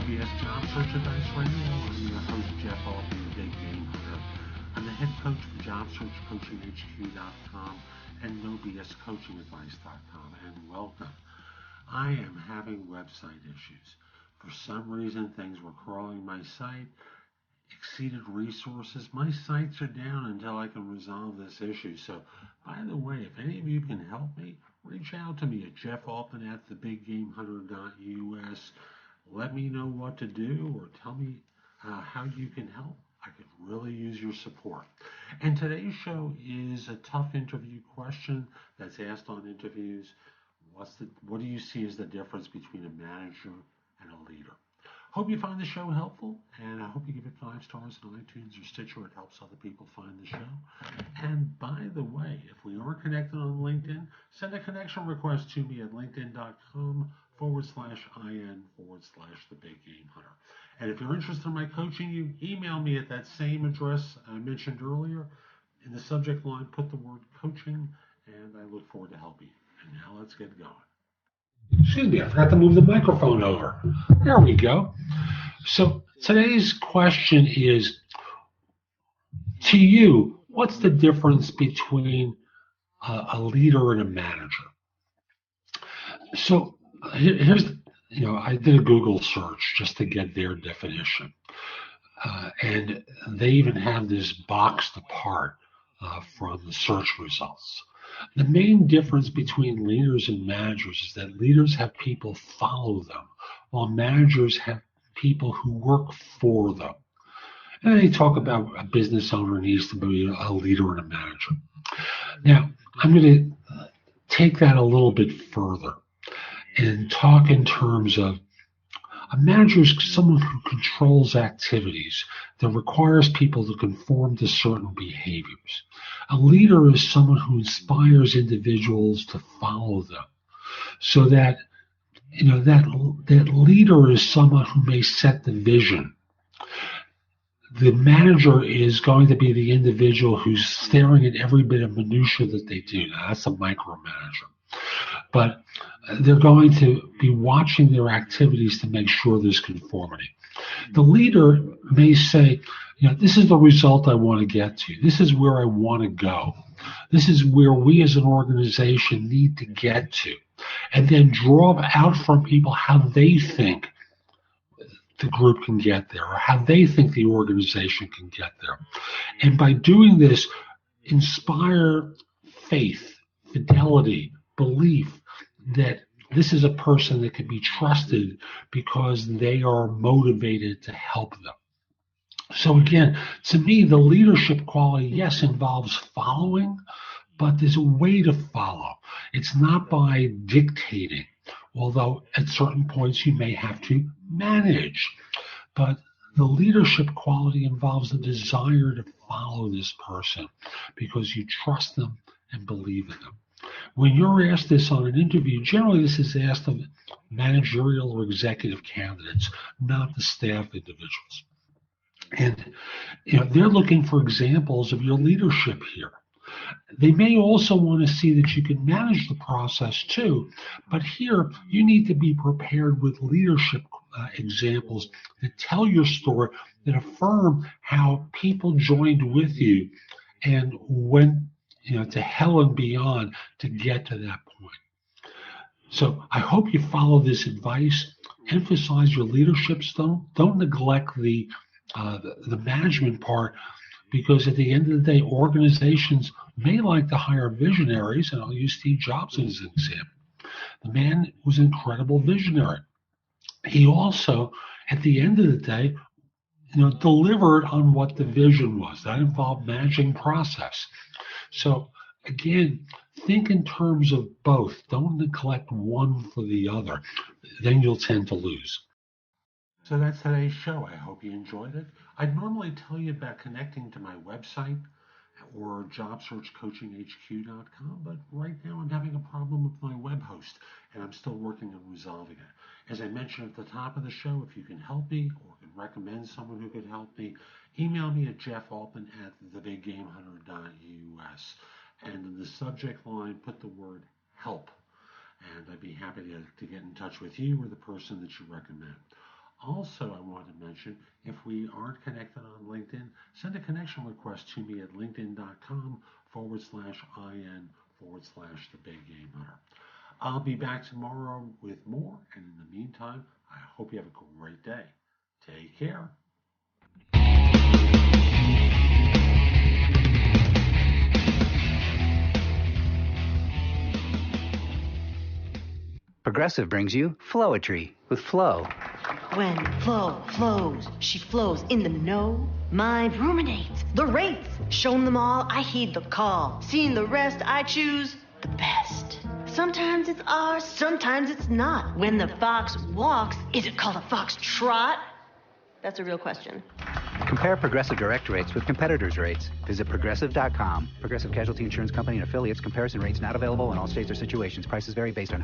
BS Job Search Advice Radio. I'm your host, Jeff Altman, the Big Game Hunter. I'm the head coach for JobSearchCoachingHQ.com and NoBSCoachingAdvice.com. And welcome. I am having website issues. For some reason, things were crawling my site, exceeded resources. My sites are down until I can resolve this issue. So, by the way, if any of you can help me, reach out to me at jeffaltman@thebiggamehunter.us. Let me know what to do or tell me how you can help. I could really use your support. And today's show is a tough interview question that's asked on interviews. What do you see as the difference between a manager and a leader? Hope you find the show helpful, and I hope you give it 5 stars on iTunes or Stitcher. It helps other people find the show. And by the way, if we aren't connected on LinkedIn, send a connection request to me at linkedin.com/IN/the Big Game Hunter. And if you're interested in my coaching, you email me at that same address I mentioned earlier. In the subject line, put the word coaching, and I look forward to helping you. And now let's get going. Excuse me, I forgot to move the microphone over. There we go. So today's question is, to you, what's the difference between a leader and a manager? So here's, I did a Google search just to get their definition. And they even have this boxed apart from the search results. The main difference between leaders and managers is that leaders have people follow them, while managers have people who work for them. And they talk about a business owner needs to be a leader and a manager. Now, I'm going to take that a little bit further and talk in terms of a manager is someone who controls activities that requires people to conform to certain behaviors. A leader is someone who inspires individuals to follow them, so that that leader is someone who may set the vision. The manager is going to be the individual who's staring at every bit of minutia that they do. Now, that's a micromanager. But they're going to be watching their activities to make sure there's conformity. The leader may say, this is the result I want to get to. This is where I want to go. This is where we as an organization need to get to. And then draw out from people how they think the group can get there, or how they think the organization can get there. And by doing this, inspire faith, fidelity, belief that this is a person that can be trusted because they are motivated to help them. So again, to me, the leadership quality, yes, involves following, but there's a way to follow. It's not by dictating, although at certain points you may have to manage. But the leadership quality involves the desire to follow this person because you trust them and believe in them. When you're asked this on an interview, generally this is asked of managerial or executive candidates, not the staff individuals. And they're looking for examples of your leadership here. They may also want to see that you can manage the process too, but here you need to be prepared with leadership examples that tell your story, that affirm how people joined with you and went to hell and beyond to get to that point. So I hope you follow this advice. Emphasize your leadership style. Don't neglect the management part, because at the end of the day, organizations may like to hire visionaries, and I'll use Steve Jobs as an example. The man was an incredible visionary. He also, at the end of the day, delivered on what the vision was. That involved managing process. So again, think in terms of both. Don't neglect one for the other. Then you'll tend to lose. So that's today's show. I hope you enjoyed it. I'd normally tell you about connecting to my website or JobSearchCoachingHQ.com, but right now I'm having a problem with my web host, and I'm still working on resolving it. As I mentioned at the top of the show, if you can help me or can recommend someone who could help me, email me at jeffaltman@thebiggamehunter.us. And in the subject line, put the word help. And I'd be happy to get in touch with you or the person that you recommend. Also, I want to mention, if we aren't connected on LinkedIn, send a connection request to me at linkedin.com/IN/the Big Game Hunter. I'll be back tomorrow with more, and in the meantime, I hope you have a great day. Take care. Progressive brings you Flowetry with Flo. When Flo flows, she flows in the know. Mind ruminates the rates. Shown them all, I heed the call. Seeing the rest, I choose the best. Sometimes it's ours, sometimes it's not. When the fox walks, is it called a fox trot? That's a real question. Compare Progressive direct rates with competitors' rates. Visit Progressive.com. Progressive Casualty Insurance Company and affiliates. Comparison rates not available in all states or situations. Prices vary based on